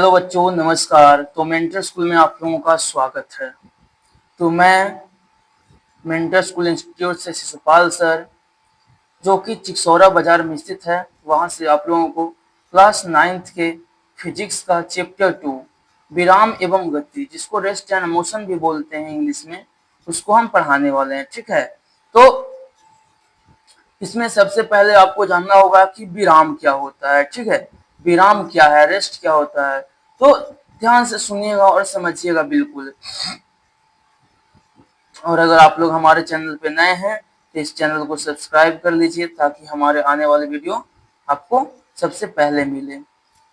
Hello बच्चों, नमस्कार। तो मेंटर स्कूल में आप लोगों का स्वागत है। तो मैं मेंटर स्कूल इंस्टीट्यूट से शिशुपाल सर, जो कि चिकसौरा बाजार में स्थित है, वहां से आप लोगों को क्लास 9th के फिजिक्स का चैप्टर 2 विराम एवं गति, जिसको रेस्ट एंड मोशन भी बोलते हैं इंग्लिश में, उसको हम पढ़ाने वाले हैं। ठीक है। तो इसमें सबसे पहले आपको जानना होगा कि विराम क्या होता है। ठीक है, विराम क्या है, रेस्ट क्या होता है। तो ध्यान से सुनिएगा और समझिएगा बिल्कुल। और अगर आप लोग हमारे चैनल पे नए हैं तो इस चैनल को सब्सक्राइब कर लीजिए, ताकि हमारे आने वाले वीडियो आपको सबसे पहले मिले।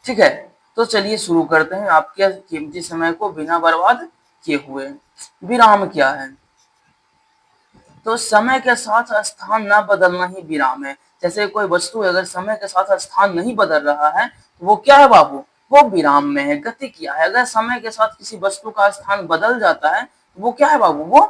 ठीक है, तो चलिए शुरू करते हैं आपके कीमती समय को बिना बर्बाद किए हुए। विराम क्या है? तो समय के साथ स्थान न बदलना ही विराम है। जैसे कोई वस्तु अगर समय के साथ स्थान नहीं बदल रहा है तो वो क्या है बाबू? वो विराम में है। गति क्या है? अगर समय के साथ किसी वस्तु का स्थान बदल जाता है तो वो क्या है बाबू? वो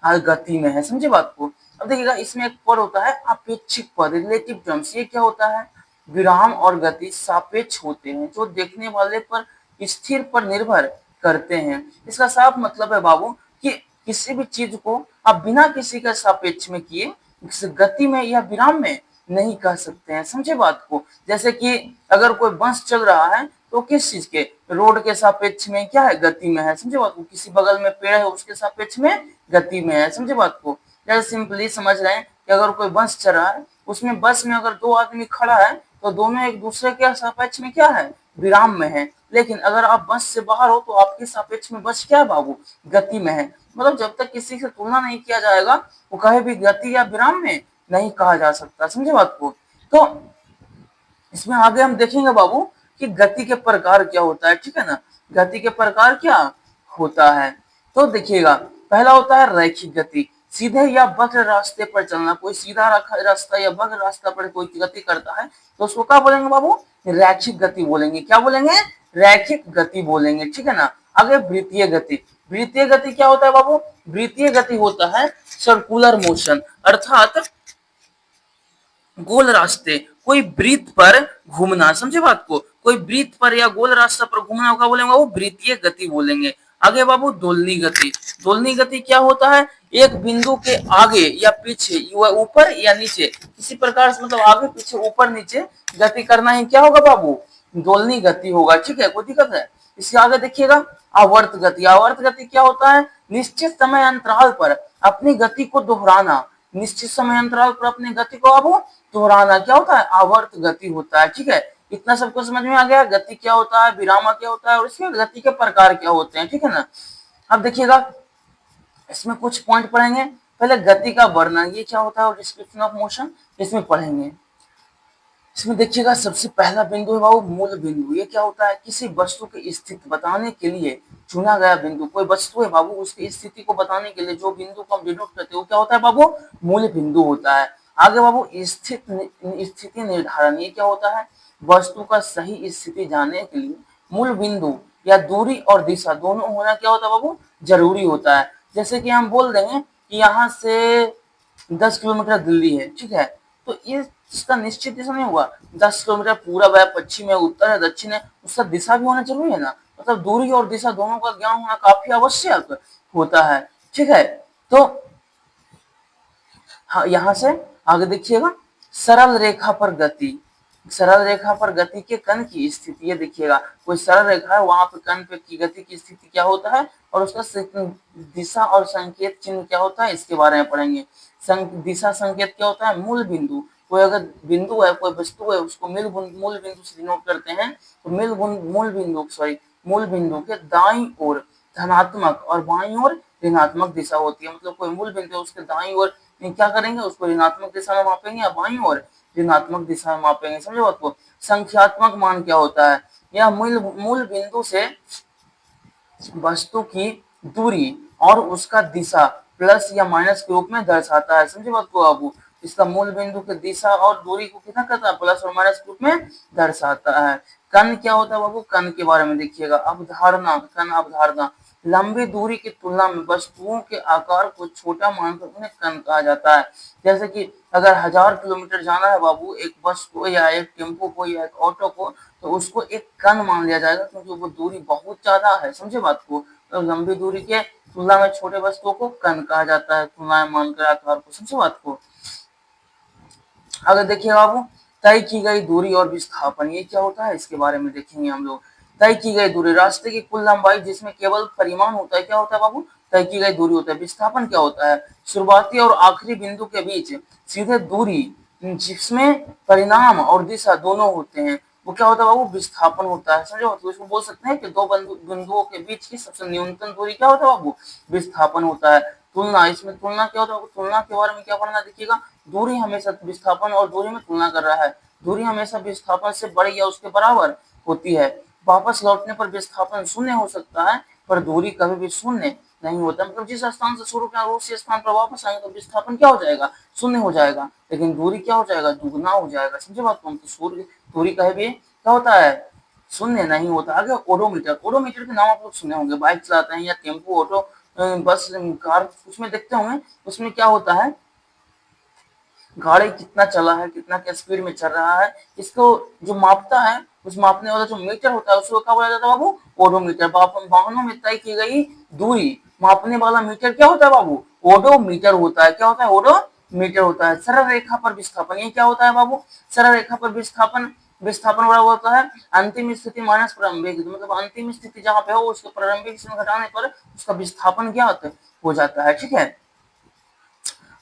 गति में है। समझे बात को? अब देखिएगा, इसमें एक पद होता है अपेक्षिक पद, रिलेटिव टर्म्स। ये क्या होता है? विराम और गति सापेक्ष होते हैं, जो देखने वाले पर स्थिर पर निर्भर करते हैं। इसका साफ मतलब है बाबू कि किसी भी चीज को आप बिना किसी के सापेक्ष में किए गति में या विराम में नहीं कह सकते हैं। समझे बात को? जैसे कि अगर कोई बस चल रहा है तो किस चीज के? रोड के सापेक्ष में क्या है? गति में है। समझे बात को? किसी बगल में पेड़ है उसके सापेक्ष में गति में है। समझे बात को? जैसे सिंपली समझ रहे हैं कि अगर कोई बस चल रहा है, उसमें बस में अगर दो आदमी खड़ा है तो दोनों एक दूसरे के सापेक्ष में क्या है? विराम में है। लेकिन अगर आप बस से बाहर हो तो आपके सापेक्ष में बस क्या है बाबू? गति में है। मतलब जब तक किसी से तुलना नहीं किया जाएगा वो कहे भी गति या विराम में नहीं कहा जा सकता। समझे बात को? तो इसमें आगे हम देखेंगे बाबू कि गति के प्रकार क्या होता है। ठीक है ना? गति के प्रकार क्या होता है? तो देखिएगा, पहला होता है रैखिक गति। सीधे या वक्र रास्ते पर चलना। कोई सीधा रास्ता या वक्र रास्ता पर कोई गति करता है तो उसको क्या बोलेंगे बाबू? रैखिक गति बोलेंगे। क्या बोलेंगे? रैखिक गति बोलेंगे। ठीक है ना? आगे वृत्तीय गति। वृत्तीय गति क्या होता है बाबू? वृत्तीय गति होता है सर्कुलर मोशन, अर्थात गोल रास्ते, कोई वृत्त पर घूमना। समझे बात को? कोई वृत्त पर या गोल रास्ता पर घूमना का बोलेंगे वो वृत्तीय गति बोलेंगे। आगे बाबू दोलनी गति। दोलनी गति क्या होता है? एक बिंदु के आगे या पीछे, ऊपर या नीचे, किसी प्रकार से मतलब आगे पीछे ऊपर नीचे गति करना ही क्या होगा बाबू? दोलनी गति होगा। ठीक है, कोई दिक्कत है? इसके आगे देखिएगा आवर्त गति। आवर्त गति क्या होता है? निश्चित समय अंतराल पर अपनी गति को दोहराना। निश्चित समय अंतराल पर अपनी गति को अब दोहराना क्या होता है? आवर्त गति होता है। ठीक है, इतना सबको समझ में आ गया? गति क्या होता है, विराम क्या होता है, और इसमें गति के प्रकार क्या होते हैं। ठीक है ना? अब देखिएगा, इसमें कुछ पॉइंट पढ़ेंगे। पहले गति का वर्णन, ये क्या होता है, और डिस्क्रिप्शन ऑफ मोशन इसमें पढ़ेंगे। इसमें देखिएगा, सबसे पहला बिंदु है बाबू मूल बिंदु। ये क्या होता है? किसी वस्तु की स्थिति बताने के लिए चुना गया बिंदु। कोई वस्तु है बाबू, उसकी स्थिति को बताने के लिए जो बिंदु को हम डिनोट करते हैं वो क्या होता है बाबू? मूल बिंदु होता है। आगे बाबू स्थिति निर्धारण। ये क्या होता है? वस्तु का सही स्थिति जानने के लिए मूल बिंदु या दूरी और दिशा दोनों होना क्या होता है बाबू? जरूरी होता है। जैसे कि हम बोल देंगे कि यहाँ से 10 किलोमीटर दिल्ली है। ठीक है, तो ये इसका निश्चित दिशा नहीं होगा। 10 किलोमीटर पूरब है, पश्चिम है, उत्तर है, दक्षिण है, उसका दिशा भी होना जरूरी है ना। मतलब दूरी और दिशा दोनों का ज्ञान होना काफी आवश्यक होता है। ठीक है, तो हाँ, यहाँ से आगे देखिएगा, सरल रेखा पर गति। सरल रेखा पर गति के कण की स्थिति। ये देखिएगा, कोई सरल रेखा है, वहां पे कण पे की गति की स्थिति क्या होता है और उसका दिशा और संकेत चिन्ह क्या होता है, इसके बारे में पढ़ेंगे। दिशा संकेत क्या होता है? मूल बिंदु। कोई अगर बिंदु है, कोई वस्तु है, उसको मूल बिंदु से डिनोट करते हैं। तो मूल बिंदु के दाईं ओर धनात्मक और बाईं ओर ऋणात्मक दिशा होती है। मतलब कोई मूल बिंदु है, उसके दाईं ओर क्या करेंगे? उसको ऋणात्मक दिशा में मापेंगे या बाईं ओर ऋणात्मक दिशा में मापेंगे। समझे बात को? संख्यात्मक मान क्या होता है? यह मूल बिंदु से वस्तु की दूरी और उसका दिशा प्लस या माइनस के रूप में दर्शाता है। समझे बात को बाबू? इसका मूल बिंदु की दिशा और दूरी को कितना करता है? प्लस और माइनस के रूप में दर्शाता है। कण क्या होता है बाबू? कण के बारे में देखिएगा, अवधारणा। कण अवधारणा, लंबी दूरी की तुलना में वस्तुओं के आकार को छोटा मानकर उन्हें कण कहा जाता है। जैसे कि अगर 1000 किलोमीटर जाना है बाबू एक बस को या एक टेम्पो को या एक ऑटो को, तो उसको एक कण मान लिया जाएगा, क्योंकि वो दूरी बहुत ज्यादा है, समझे बात को। तो लंबी दूरी के तुलना में छोटे वस्तुओं को कण कहा जाता है, तुलना में मानकर आकार को, समझे बात को। अगर देखिए बाबू, तय की गई दूरी और विस्थापन, ये क्या होता है इसके बारे में देखेंगे हम लोग। तय की गई दूरी, रास्ते की कुल लंबाई जिसमें केवल परिमाण होता है, क्या होता है बाबू, तय की गई दूरी होता है। विस्थापन क्या होता है, शुरुआती और आखिरी बिंदु के बीच सीधे दूरी जिसमें परिणाम और दिशा दोनों होते हैं, वो क्या होता है बाबू, विस्थापन होता है, समझो। तो इसको बोल सकते हैं कि दो बिंदुओं के बीच की सबसे न्यूनतम दूरी क्या होता है बाबू, विस्थापन होता है। तुलना, इसमें तुलना क्या होता है, तुलना के बारे में क्या पढ़ना देखिएगा। दूरी हमेशा विस्थापन और दूरी में तुलना कर रहा है, दूरी हमेशा विस्थापन से बड़ी या उसके बराबर होती है। वापस लौटने पर विस्थापन शून्य हो सकता है, पर दूरी कभी भी शून्य नहीं होता। मतलब जिस स्थान से शुरू किया उसी स्थान पर वापस आएंगे तो विस्थापन क्या हो जाएगा, शून्य हो जाएगा, लेकिन दूरी क्या हो जाएगा, दुगना हो जाएगा, समझे बात को। तो सूर्य दूरी कभी भी क्या होता है, शून्य नहीं होता। आगे ओडोमीटर, ओडोमीटर के नाम आप लोग सुने होंगे, बाइक चलाते हैं या टेम्पो, ऑटो, बस, कार, उसमें देखते होंगे, उसमें क्या होता है, गाड़ी कितना चला है, कितना क्या स्पीड में चल रहा है, इसको जो मापता है, उस मापने वाला जो मीटर होता है उसको क्या बोला जाता है बाबू, ओडोमीटर। वाहनों में तय की गई दूरी मापने वाला मीटर क्या होता है बाबू, ओडोमीटर होता है। क्या होता है, ओडोमीटर होता है। सरल रेखा पर विस्थापन, ये क्या होता है बाबू, सरल रेखा पर विस्थापन, विस्थापन बराबर होता है अंतिम स्थिति माइनस प्रारंभिक, मतलब अंतिम स्थिति जहां पे हो उसके प्रारंभिक से घटाने पर उसका विस्थापन ज्ञात हो जाता है, ठीक है।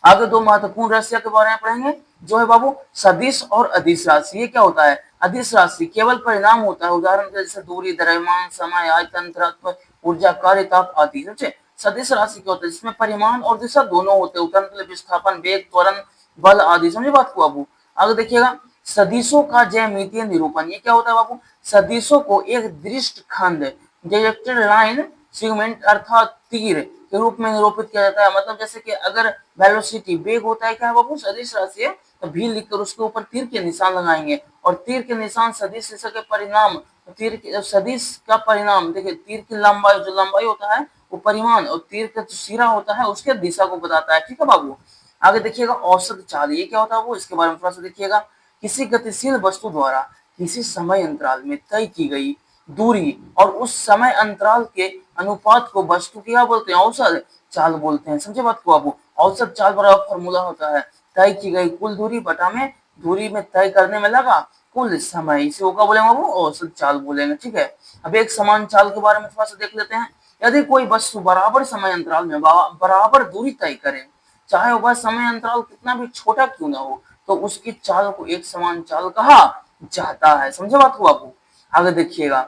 आगे दो महत्वपूर्ण राशियों के बारे में पढ़ेंगे, जो है बाबू सदिश और अदिश राशि। ये क्या होता है, अदिश राशि केवल परिणाम होता है, उदाहरण के जैसे दूरी, द्रव्यमान, समय, आयतन, घनत्व, ऊर्जा, कार्यताप आदि। समझे। सदिश राशि क्या होता है, जिसमें परिमाण और दिशा दोनों होते हैं, उदाहरण के लिए विस्थापन, वेग, त्वरण, बल आदि। समझे बात को बाबू। आगे देखिएगा, सदिशों का ज्यामितीय निरूपण, ये क्या होता है बाबू, सदिशों को एक दृष्ट खंड, डायरेक्टेड लाइन सेगमेंट अर्थात तीर के रूप में निरूपित किया जाता है। मतलब जैसे कि अगर वेलोसिटी, वेग होता है क्या है बाबू, सदिश राशि है, तो भी लिखकर उसके ऊपर तीर के निशान लगाएंगे, और तीर के निशान सदिश राशि के परिणाम, तीर के सदिश का परिणाम, देखिए तीर की लंबाई, जो लंबाई होता है वो परिमाण, और तीर का जो सिरा होता है उसके दिशा को बताता है, ठीक है बाबू। आगे देखिएगा, औसत चाल, ये क्या होता है वो, इसके बारे में थोड़ा सा देखिएगा। किसी गतिशील वस्तु द्वारा किसी समय अंतराल में तय की गई दूरी और उस समय अंतराल के अनुपात को वस्तु क्या बोलते हैं, औसत चाल बोलते हैं, समझे बात को बाबू। औसत चाल बराबर फॉर्मूला होता है तय की गई कुल दूरी बटा में दूरी में तय करने में लगा कुल समय, इसे वो क्या बोलेंगे बाबू, औसत चाल बोलेंगे, ठीक है। अब एक समान चाल के बारे में थोड़ा सा देख लेते हैं। यदि कोई वस्तु बराबर समय अंतराल में बराबर दूरी तय करे, चाहे वह समय अंतराल कितना भी छोटा क्यों ना हो, तो उसकी चाल को एक समान चाल कहा जाता है, समझे बात को बाबू। आगे देखिएगा,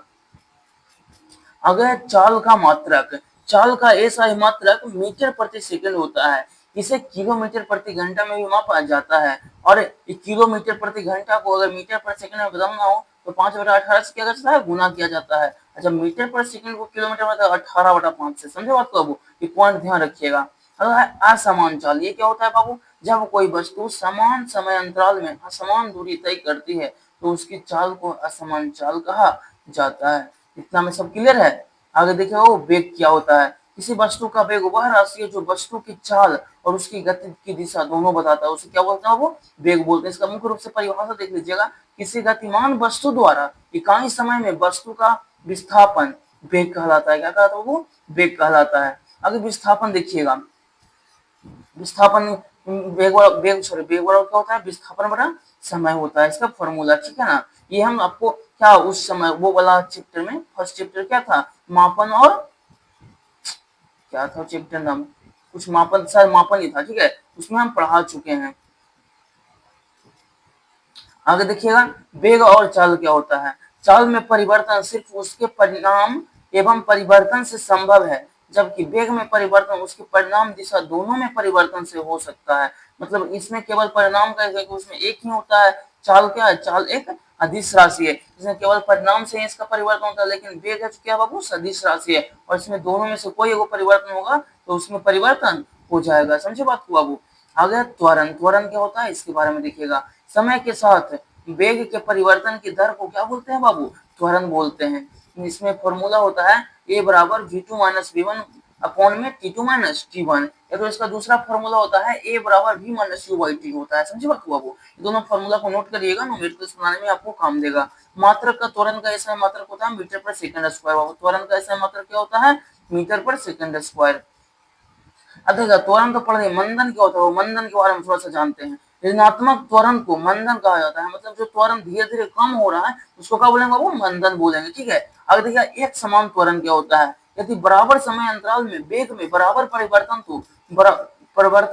अगर चाल का मात्रक, चाल का ऐसा ही मात्रक मीटर प्रति सेकंड होता है, इसे किलोमीटर प्रति घंटा में भी मापा जाता है। और किलोमीटर प्रति घंटा को अगर मीटर प्रति सेकंड में बदलना हो तो 5/18 से क्या करता है, गुना किया जाता है। अच्छा, मीटर प्रति सेकंड को किलोमीटर में 18/5 से, समझे बात को बाबू, ये पॉइंट ध्यान रखिएगा। अगर असमान चाल, ये क्या होता है बाबू, जब कोई वस्तु समान समय अंतराल में असमान दूरी तय करती है तो उसकी चाल को असमान चाल कहा जाता है। इतना में सब क्लियर है। आगे देखिएगा, वो वेग क्या होता है, किसी वस्तु का वेग वह राशि है जो वस्तु की चाल और उसकी गति की दिशा दोनों बताता है, उसे क्या बोलते हैं वो, वेग बोलते हैं। इसका मुख्य रूप से परिभाषा देख लीजिएगा, किसी गतिमान वस्तु द्वारा इकाई समय में वस्तु का विस्थापन वेग कहलाता है। क्या कहलाता है वो, वेग कहलाता है। आगे विस्थापन देखिएगा, विस्थापन वेग वेग बराबर क्या होता है, विस्थापन बटा समय होता है, इसका फॉर्मूला, ठीक है ना। ये हम आपको क्या उस समय वो वाला चैप्टर में, फर्स्ट चैप्टर क्या था, मापन और क्या था चैप्टर नाम, कुछ मापन, शायद मापन ही था, ठीक है, उसमें हम पढ़ा चुके हैं। आगे देखिएगा, वेग और चाल क्या होता है। चाल में परिवर्तन सिर्फ उसके परिणाम एवं परिवर्तन से संभव है, जबकि वेग में परिवर्तन उसके परिणाम दिशा दोनों में परिवर्तन से हो सकता है। मतलब इसमें केवल परिणाम का उसमें एक ही होता है। चाल क्या है, चाल एक अदिश राशि है, इसमें केवल परिणाम से इसका परिवर्तन होता है, लेकिन वेग है क्या बाबू, सदिश राशि है, और इसमें दोनों में से कोई एगो परिवर्तन होगा तो उसमें परिवर्तन हो जाएगा, समझे बात को बाबू। आगे त्वरण, त्वरण क्या होता है इसके बारे में देखिएगा। समय के साथ वेग के परिवर्तन की दर को क्या बोलते हैं बाबू, त्वरण बोलते हैं। इसमें फॉर्मूला होता है a बराबर v2 माइनस v1 अपॉन में T2 माइनस T1। या तो इसका दूसरा फॉर्मूला होता है A बराबर V minus U by T होता है। समझे बात को बाबू? दोनों फॉर्मूला को नोट करिएगा, न्यूमेरिकल्स बनाने में आपको काम देगा। मात्रक का त्वरण का ऐसा मात्रक होता है मीटर पर सेकंड स्क्वायर। बाबू त्वरण का ऐसा मात्रक क्या होता है? मीटर पर सेकंड स्क्वायर। अब देखिए त्वरण तो पढ़ रहे, मंदन क्या होता है? वो मंदन के बारे में थोड़ा सा जानते हैं। ऋणात्मक त्वरण को मंदन कहा जाता है, मतलब जो त्वरण धीरे धीरे कम हो रहा है उसको क्या बोलेंगे? वो मंदन बोलेंगे। ठीक है। अब देखिए एक समान त्वरण क्या होता है? यदि बराबर समय अंतराल में वेग में बराबर परिवर्तन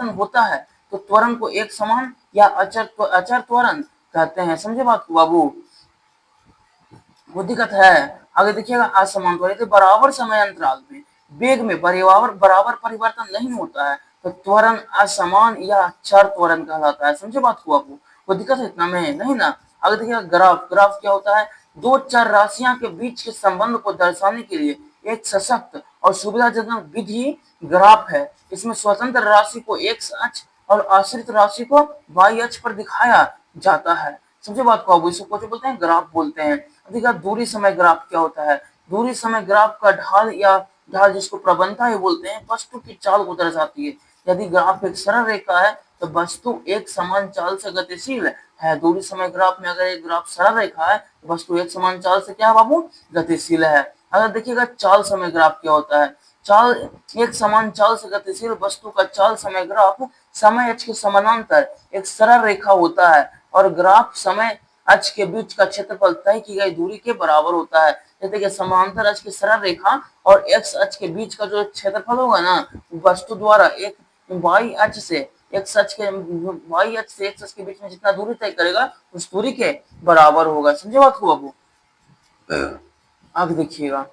होता है तो त्वरण को एक समान या अचर त्वरण कहते हैं। समझे बात को बाबू? वो दिक्कत है। आगे देखिएगा असमान त्वरण, यदि बराबर समय अंतराल में वेग में बराबर परिवर्तन नहीं होता है तो त्वरण असमान या अक्षर त्वरण कहलाता है। समझे बात को आपको? कोई दिक्कत है इतना में? नहीं ना। आगे देखिएगा ग्राफ। ग्राफ क्या होता है? दो चर राशियां के बीच के संबंध को दर्शाने के लिए एक सशक्त और सुविधाजनक विधि ग्राफ है। इसमें स्वतंत्र राशि को एक्स अक्ष और आश्रित राशि को वाई अक्ष पर दिखाया जाता है। समझे बात को? अब इसको बोलते हैं ग्राफ बोलते हैं। देखिए दूरी समय ग्राफ क्या होता है? दूरी समय ग्राफ का ढाल या ढाल जिसको प्रवणता ही बोलते हैं, वस्तु की चाल को दर्शाती है। यदि ग्राफ एक सरल रेखा है तो वस्तु एक समान चाल से गतिशील है। दूरी समय ग्राफ में अगर एक ग्राफ सरल रेखा है तो वस्तु एक समान चाल से क्या है बाबू? गतिशील है। अगर देखिएगा चाल समय ग्राफ क्या होता है? चाल एक समान चाल से गतिशील वस्तु का चाल समय ग्राफ समय अक्ष के समानांतर एक सरल रेखा होता है और ग्राफ समय अक्ष के बीच का क्षेत्रफल तय की गई दूरी के बराबर होता है। जैसे कि समांतर अक्ष की सरल रेखा और एक्स अक्ष के बीच का जो क्षेत्रफल होगा ना, वस्तु द्वारा एक वाई अक्ष से एक्स अक्ष के बीच में जितना दूरी तय करेगा उस दूरी के बराबर होगा। समझे बात को बाबू? अब देखिएगा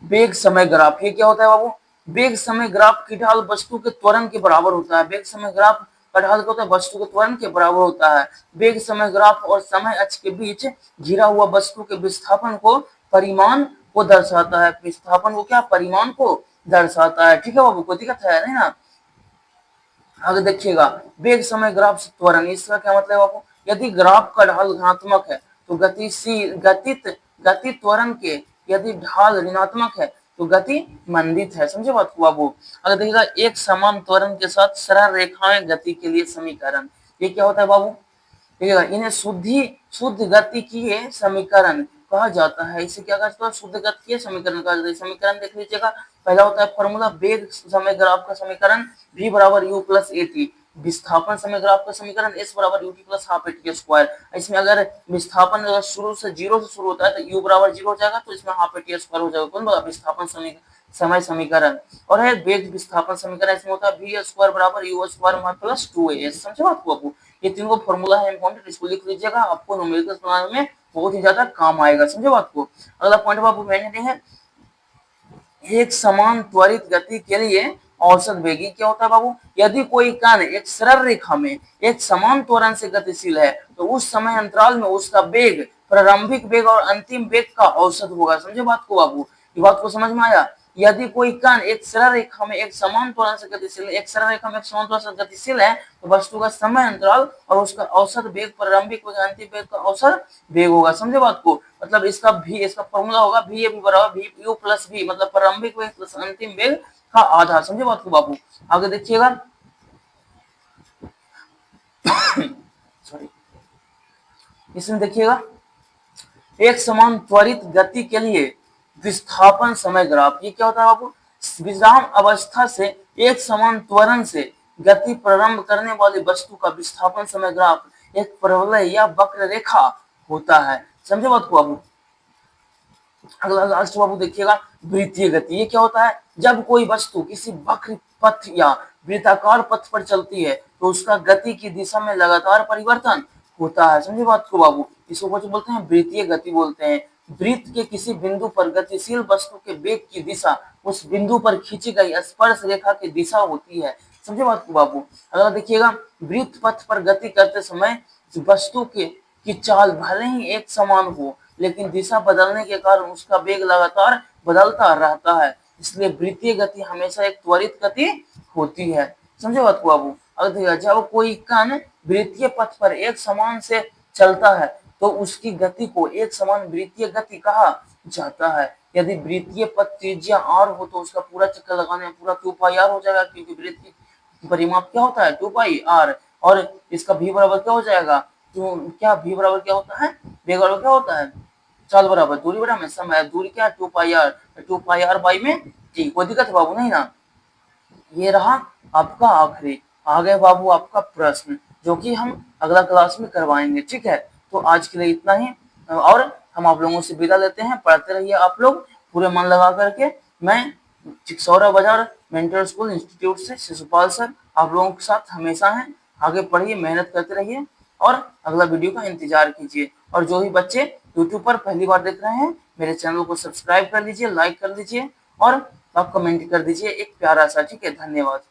वेग समय ग्राफ। ये क्या होता है बाबू? वेग समय ग्राफ की ढाल वस्तु के त्वरण के बराबर होता है। वेग समय ग्राफ का ढाल क्या होता है? वस्तु के त्वरण के बराबर होता है। वेग समय ग्राफ और समय अक्ष के बीच घिरा हुआ वस्तु के विस्थापन को परिमाण को दर्शाता है। विस्थापन को क्या? परिमाण को दर्शाता है। ठीक है बाबू? कोई दिक्कत है नहीं ना? आगे देखिएगा वेग समय ग्राफ से त्वरण, इसका क्या मतलब है बाबू? यदि ग्राफ का ढाल धनात्मक है तो गति त्वरण के, यदि ढाल ऋणात्मक है तो गति मंदित है। समझे बात को बाबू? अगर देखिएगा एक समान त्वरण के साथ सरल रेखाएं गति के लिए समीकरण, ये क्या होता है बाबू? देखिएगा इन्हें शुद्ध गतिकीय समीकरण कहा जाता है। इसे क्या कहते हैं? शुद्ध गतिकीय समीकरण कहा जाता है। समीकरण देख लीजिएगा। पहला होता है फॉर्मूला वेग समय ग्राफ का समीकरण v बराबर u प्लस ए टी। विस्थापन समय ग्राफ का समीकरण s बराबर ut plus half A T square. इसमें अगर विस्थापन अगर शुरू से जीरो से शुरू होता है तो u बराबर जीरो हो जाएगा, तो इसमें हाफ ए टी स्क्वायर हो जाएगा। कौन बोला? विस्थापन समय समीकरण। और है वेग विस्थापन समीकरण, इसमें होता है v स्क्वायर बराबर u स्क्वायर प्लस 2as। समझे बात को आपको? ये तीनों फॉर्मूला है इंपॉर्टेंट, इसको लिख लीजिएगा, आपको न्यूमेरिकल्स बनाने में बहुत ही ज्यादा काम आएगा। समझे बात को? अगला पॉइंट बाबू मैंने है एक समान त्वरित गति के लिए औसत वेग। क्या होता है बाबू? यदि कोई कण एक सरल रेखा में एक समान त्वरण से गतिशील है तो उस समय अंतराल में उसका वेग प्रारंभिक वेग और अंतिम वेग का औसत होगा। समझे बात को बाबू? ये बात को समझ में आया? यदि कोई कण एक सरल रेखा में एक समान त्वरण से गतिशील है तो वस्तु का समय अंतराल और उसका औसत वेग प्रारंभिक वेग अंतिम वेग का औसत वेग होगा। समझे बात को? मतलब इसका फॉर्मूला होगा v ए बराबर v u प्लस v, मतलब प्रारंभिक वेग प्लस अंतिम वेग का आधा। समझे बात को बाबू? आगे देखिएगा सॉरी, इसमें देखिएगा एक समान त्वरित गति के लिए विस्थापन समय ग्राफ। ये क्या होता है बाबू? विराम अवस्था से एक समान त्वरण से गति प्रारंभ करने वाली वस्तु का विस्थापन समय ग्राफ एक परवलय या वक्र रेखा होता है। समझे बात को बाबू? अगला लास्ट बाबू देखिएगा वृत्तीय गति। ये क्या होता है? जब कोई वस्तु किसी वक्र पथ या वृत्ताकार पथ पर चलती है तो उसका गति की दिशा में लगातार परिवर्तन होता है। समझे बात को बाबू? इसको कुछ बोलते हैं वृत्तीय गति बोलते हैं। वृत्त के किसी बिंदु पर गतिशील वस्तु के वेग की दिशा उस बिंदु पर खींची गई स्पर्श रेखा की दिशा होती है। समझे बात को बाबू? अगला देखिएगा वृत्त पथ पर गति करते समय वस्तु की चाल भले ही एक समान हो लेकिन दिशा बदलने के कारण उसका वेग लगातार बदलता रहता है, इसलिए वृत्तीय गति हमेशा एक त्वरित गति होती है। समझे बात को बाबू? अगर देखिए जब कोई कण वृत्तीय पथ पर एक समान से चलता है तो उसकी गति को एक समान वृत्तीय गति कहा जाता है। यदि वृत्तीय पथ त्रिज्या r हो तो उसका पूरा चक्कर लगाने में पूरा 2 पाई r हो जाएगा, क्योंकि वृत्त की परिमाप क्या होता है 2 पाई r, और इसका v बराबर क्या हो जाएगा, तो क्या v बराबर क्या होता है, v बराबर क्या होता है, चाल बराबर दूरी बराबर समय, दूरी क्या है 2 पाई r, 2 पाई r बाई में t। कोई दिक्कत है बाबू, नहीं ना। ये रहा आपका आखिरी, आ गए बाबू आपका प्रश्न, जो कि हम अगला क्लास में करवाएंगे, ठीक है। तो आज के लिए इतना ही, और हम आप लोगों से विदा लेते हैं। पढ़ते रहिए आप लोग पूरे मन लगा करके। मैं चिकसौरा बाजार मेंटर स्कूल इंस्टीट्यूट से शिशुपाल सर आप लोगों के साथ हमेशा हैं। आगे पढ़िए, मेहनत करते रहिए, और अगला वीडियो का इंतजार कीजिए। और जो भी बच्चे यूट्यूब पर पहली बार देख रहे हैं, मेरे चैनल को सब्सक्राइब कर लीजिए, लाइक कर लीजिए, और आप कमेंट कर दीजिए एक प्यारा सा, ठीक है। धन्यवाद।